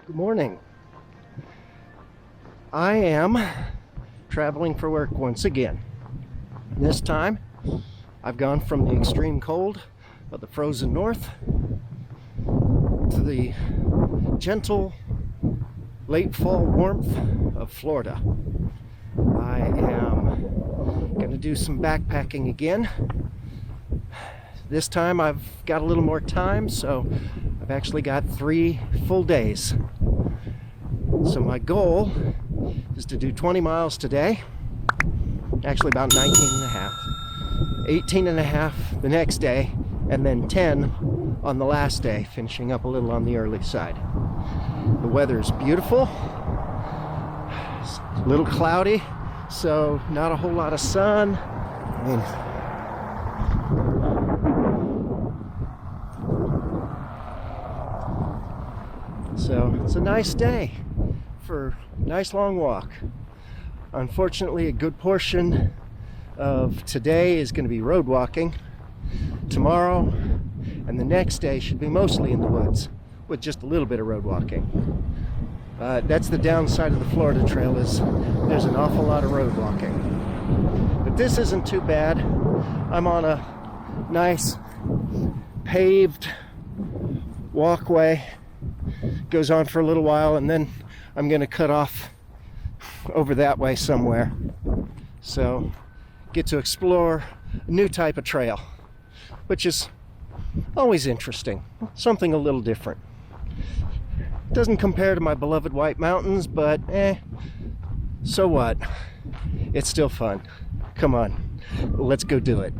Good morning. I am traveling for work once again. This time, I've gone from the extreme cold of the frozen north to the gentle late fall warmth of Florida. I am going to do some backpacking again. This time I've got a little more time, so I've actually got 3 full days. So my goal is to do 20 miles today, actually about 19 and a half, 18 and a half the next day, and then 10 on the last day, finishing up a little on the early side. The weather is beautiful. It's a little cloudy, so not a whole lot of sun. So it's a nice day for a nice long walk. Unfortunately, a good portion of today is going to be road walking. Tomorrow and the next day should be mostly in the woods with just a little bit of road walking. That's the downside of the Florida Trail, is there's an awful lot of road walking. But this isn't too bad. I'm on a nice paved walkway. Goes on for a little while, and then I'm going to cut off over that way somewhere. So get to explore a new type of trail, which is always interesting. Something a little different. Doesn't compare to my beloved White Mountains, but so what? It's still fun. Come on, let's go do it.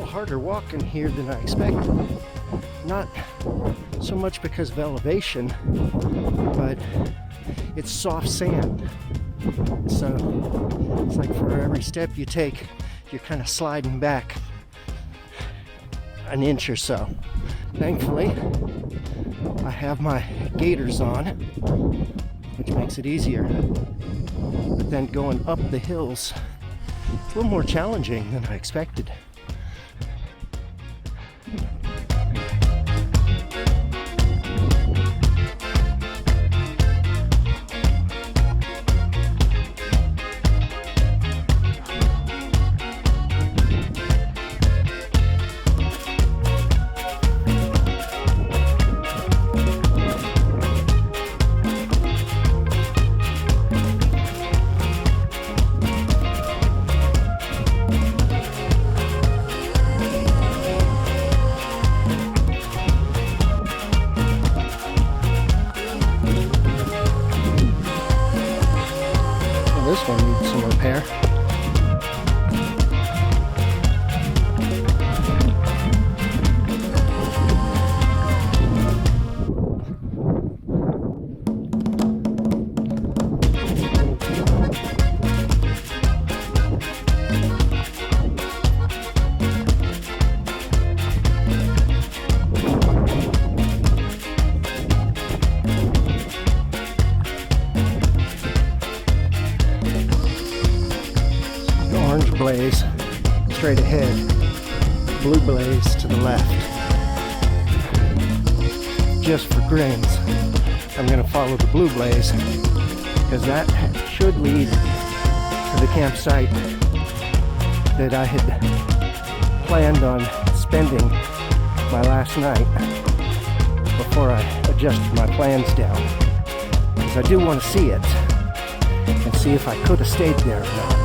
Harder walking here than I expected. Not so much because of elevation, but it's soft sand. So it's like for every step you take, you're kind of sliding back an inch or so. Thankfully, I have my gaiters on, which makes it easier. But then going up the hills, it's a little more challenging than I expected. This one needs some repair. Blaze straight ahead, blue blaze to the left. Just for grins. I'm going to follow the blue blaze, because that should lead to the campsite that I had planned on spending my last night before I adjusted my plans down, because I do want to see it and see if I could have stayed there or not.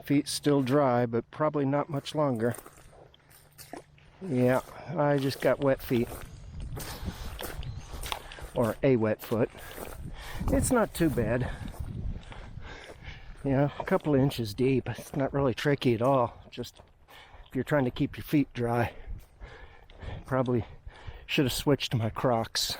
Feet still dry, but probably not much longer. Yeah, I just got wet feet. Or a wet foot. It's not too bad. You know, a couple of inches deep. It's not really tricky at all. Just if you're trying to keep your feet dry. Probably should have switched to my Crocs.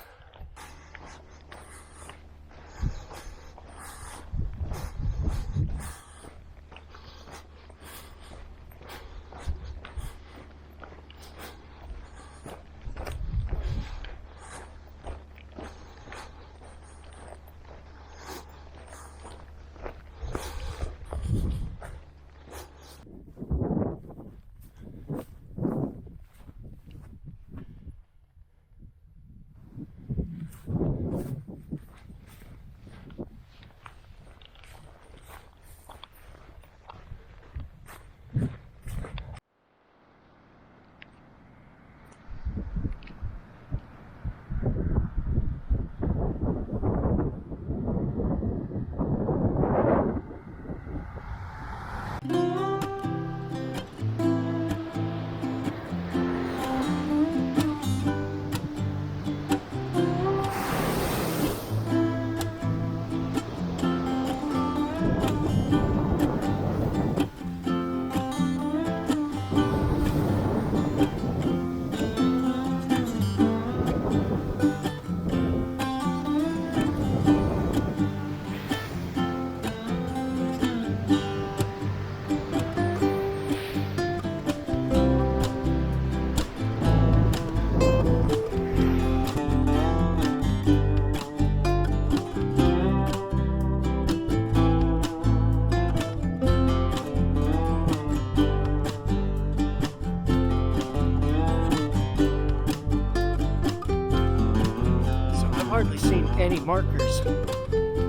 Hardly seen any markers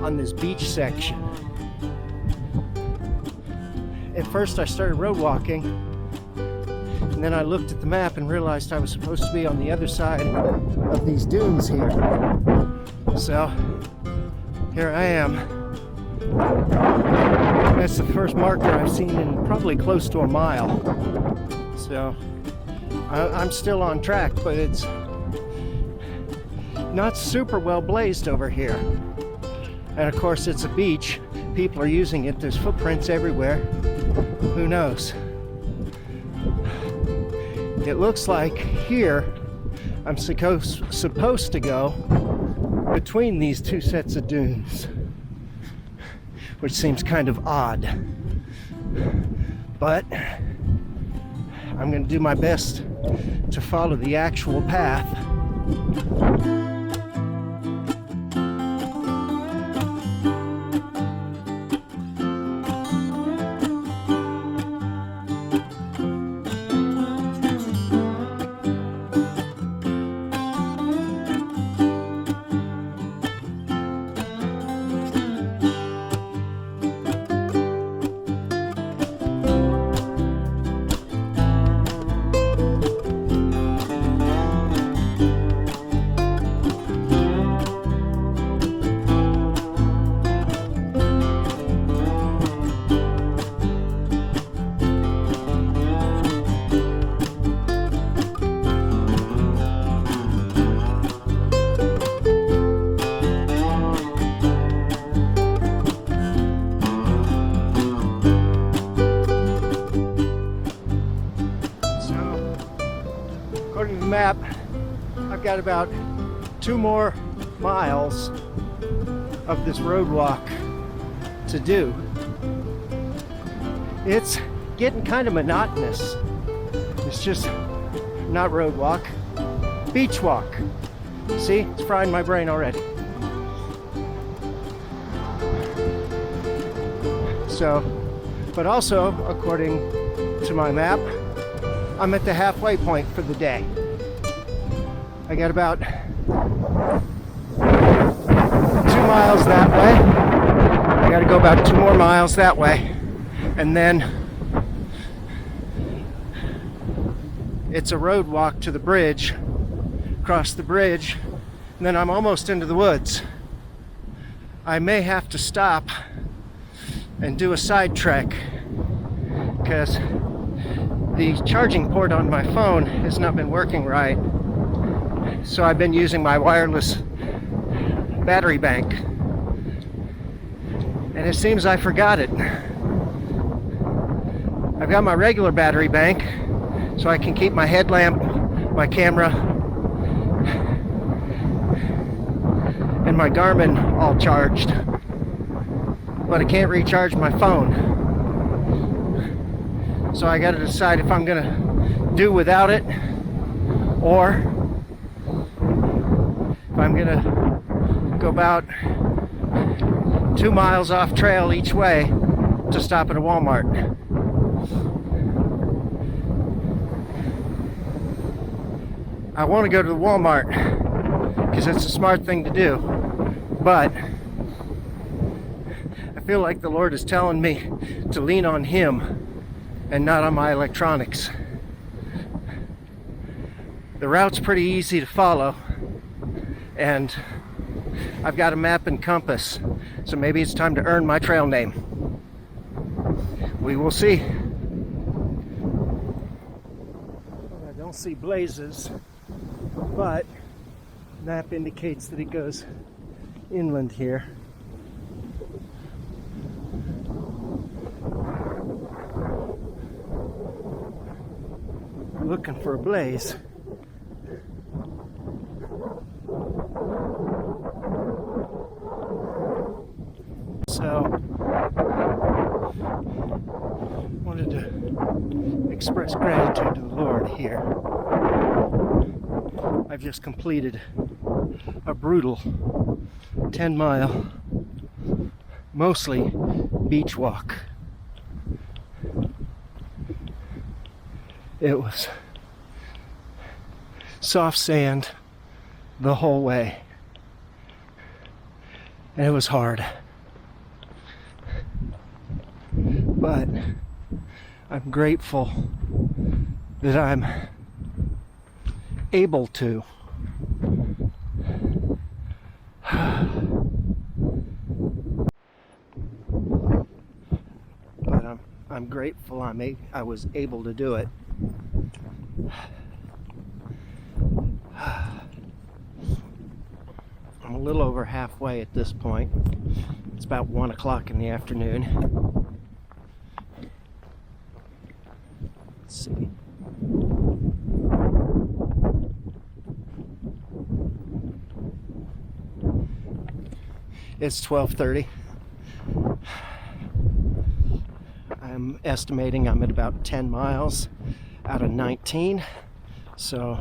on this beach section. At first I started road walking, and then I looked at the map and realized I was supposed to be on the other side of these dunes here. So here I am. That's the first marker I've seen in probably close to a mile. So I'm still on track, but it's not super well blazed over here. And of course it's a beach. People are using it. There's footprints everywhere. Who knows? It looks like here I'm supposed to go between these two sets of dunes, which seems kind of odd. But I'm going to do my best to follow the actual path. got about 2 more miles of this road walk to do. It's getting kind of monotonous. It's just not road walk, beach walk. See, it's frying my brain already. So, but also, according to my map, I'm at the halfway point for the day. I got about 2 miles that way. I got to go about 2 more miles that way. And then it's a road walk to the bridge, cross the bridge, and then I'm almost into the woods. I may have to stop and do a side trek because the charging port on my phone has not been working right. So I've been using my wireless battery bank, and it seems I forgot it. I've got my regular battery bank so I can keep my headlamp, my camera, and my Garmin all charged, but I can't recharge my phone. So I got to decide if I'm gonna do without it, or if I'm gonna go about 2 miles off trail each way to stop at a Walmart. I want to go to the Walmart because it's a smart thing to do, but I feel like the Lord is telling me to lean on Him and not on my electronics. The route's pretty easy to follow, and I've got a map and compass, so maybe it's time to earn my trail name. We will see. I don't see blazes, but the map indicates that it goes inland here. Looking for a blaze. So, wanted to express gratitude to the Lord here. I've just completed a brutal 10-mile, mostly beach walk. It was soft sand the whole way, and it was hard. But I'm grateful that I'm able to. But I'm grateful I was able to do it. I'm a little over halfway at this point. It's about 1 o'clock in the afternoon. Let's see. It's 12:30. I'm estimating I'm at about 10 miles out of 19. So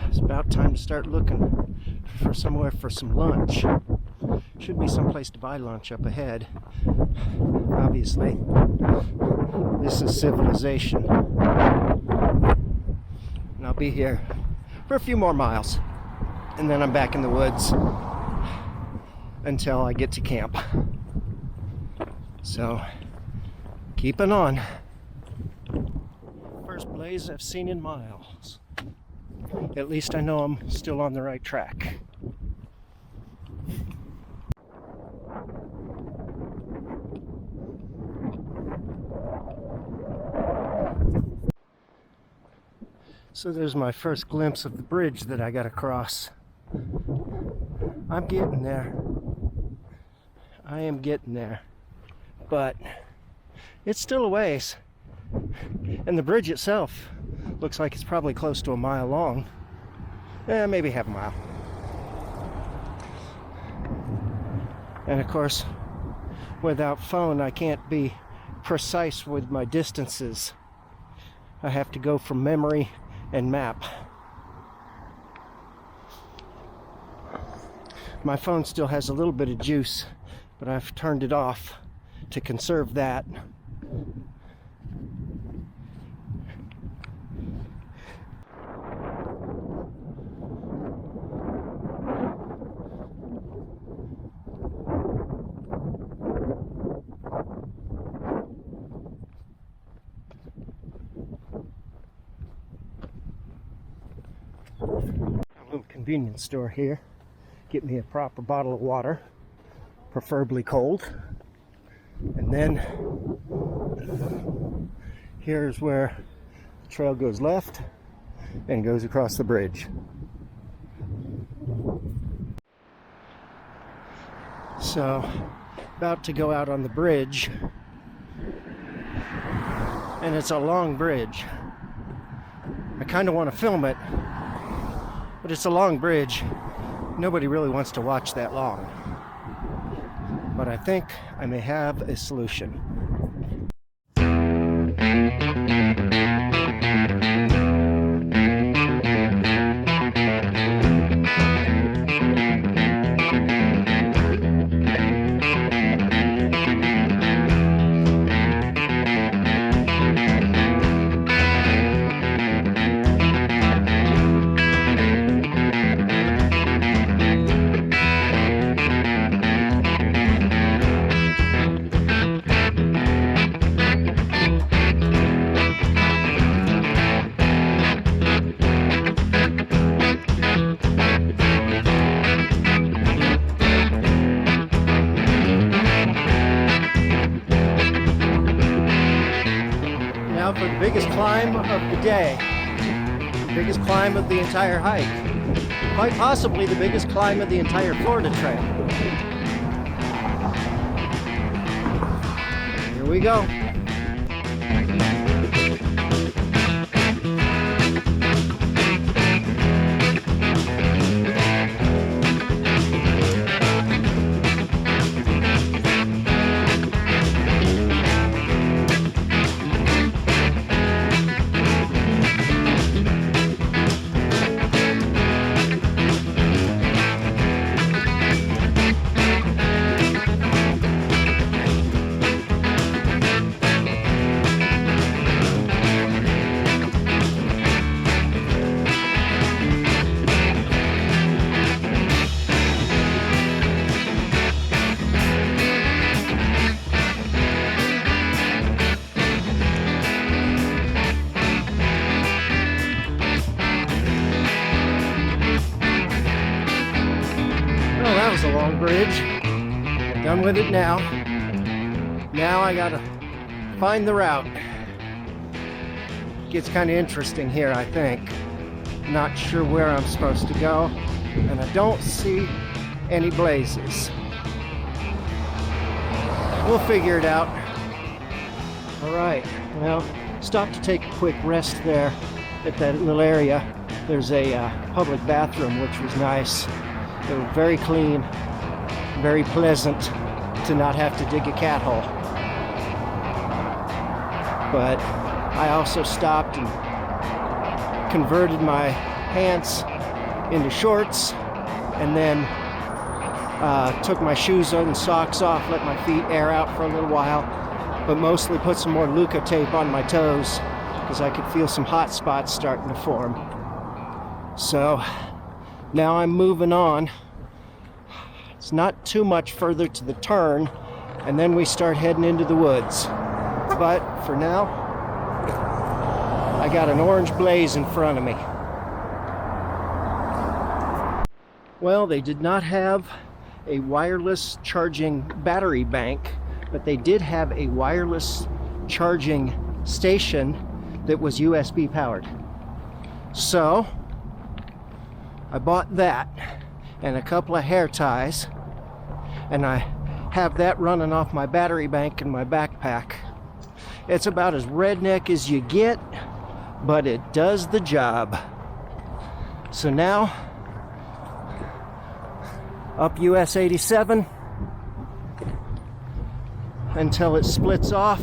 it's about time to start looking for somewhere for some lunch. Should be someplace to buy lunch up ahead. Obviously, this is civilization. And I'll be here for a few more miles, and then I'm back in the woods until I get to camp. So, keeping on. First blaze I've seen in miles. At least I know I'm still on the right track. So there's my first glimpse of the bridge that I gotta cross. I'm getting there. I am getting there. But it's still a ways. And the bridge itself looks like it's probably close to a mile long. maybe half a mile. And of course, without phone, I can't be precise with my distances. I have to go from memory and map. My phone still has a little bit of juice, but I've turned it off to conserve that. A little convenience store here. Get me a proper bottle of water, preferably cold. And then here's where the trail goes left and goes across the bridge. So, about to go out on the bridge, and it's a long bridge. I kind of want to film it, but it's a long bridge. Nobody really wants to watch that long. But I think I may have a solution. For the biggest climb of the day, the biggest climb of the entire hike, quite possibly the biggest climb of the entire Florida Trail. Here we go. That was a long bridge. Done with it now. Now I gotta find the route. Gets kind of interesting here, I think. Not sure where I'm supposed to go, and I don't see any blazes. We'll figure it out. All right, well, stopped to take a quick rest there at that little area. There's a public bathroom, which was nice. They were very clean, very pleasant to not have to dig a cat hole. But I also stopped and converted my pants into shorts, and then took my shoes and socks off, let my feet air out for a little while, but mostly put some more Luca tape on my toes because I could feel some hot spots starting to form. So now I'm moving on. It's not too much further to the turn, and then we start heading into the woods. But for now, I got an orange blaze in front of me. Well, they did not have a wireless charging battery bank, but they did have a wireless charging station that was USB powered. So I bought that and a couple of hair ties, and I have that running off my battery bank in my backpack. It's about as redneck as you get, but it does the job. So now, up US 87 until it splits off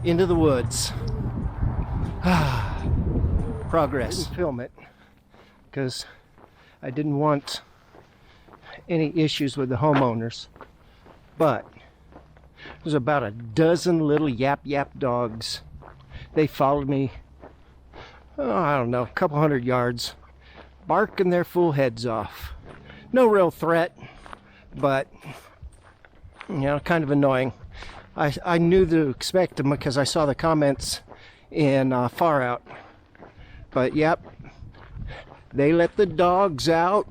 into the woods. Progress. I didn't film it because I didn't want any issues with the homeowners, but there's about a dozen little yap dogs. They followed me, I don't know, a couple hundred yards, barking their fool heads off. No real threat, but you know, kind of annoying. I knew to expect them because I saw the comments in FarOut. But yep, they let the dogs out.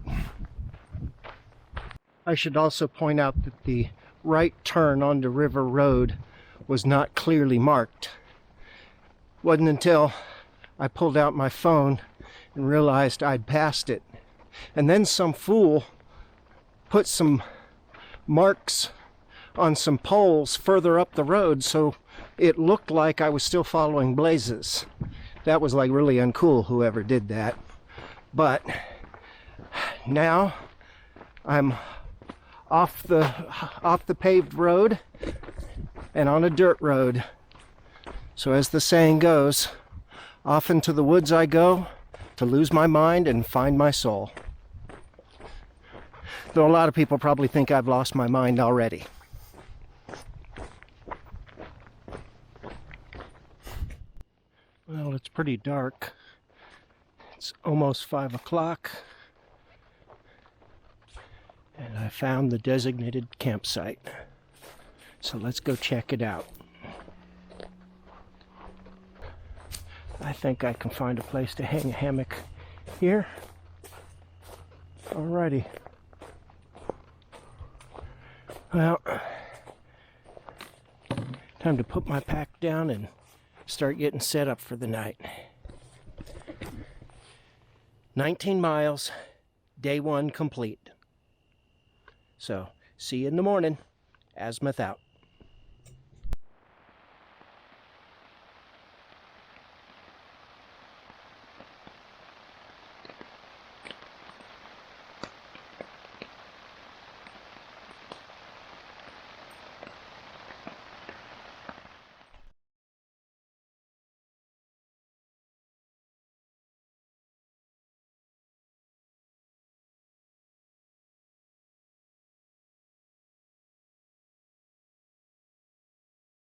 I should also point out that the right turn onto River Road was not clearly marked. Wasn't until I pulled out my phone and realized I'd passed it. And then some fool put some marks on some poles further up the road so it looked like I was still following blazes. That was like really uncool, whoever did that. But now I'm off the paved road and on a dirt road. So as the saying goes, off into the woods I go to lose my mind and find my soul. Though a lot of people probably think I've lost my mind already. Well, it's pretty dark. It's almost 5 o'clock. And I found the designated campsite. So let's go check it out. I think I can find a place to hang a hammock here. Alrighty. Well, time to put my pack down and start getting set up for the night. 19 miles, day 1 complete. So, see you in the morning. Azimuth out.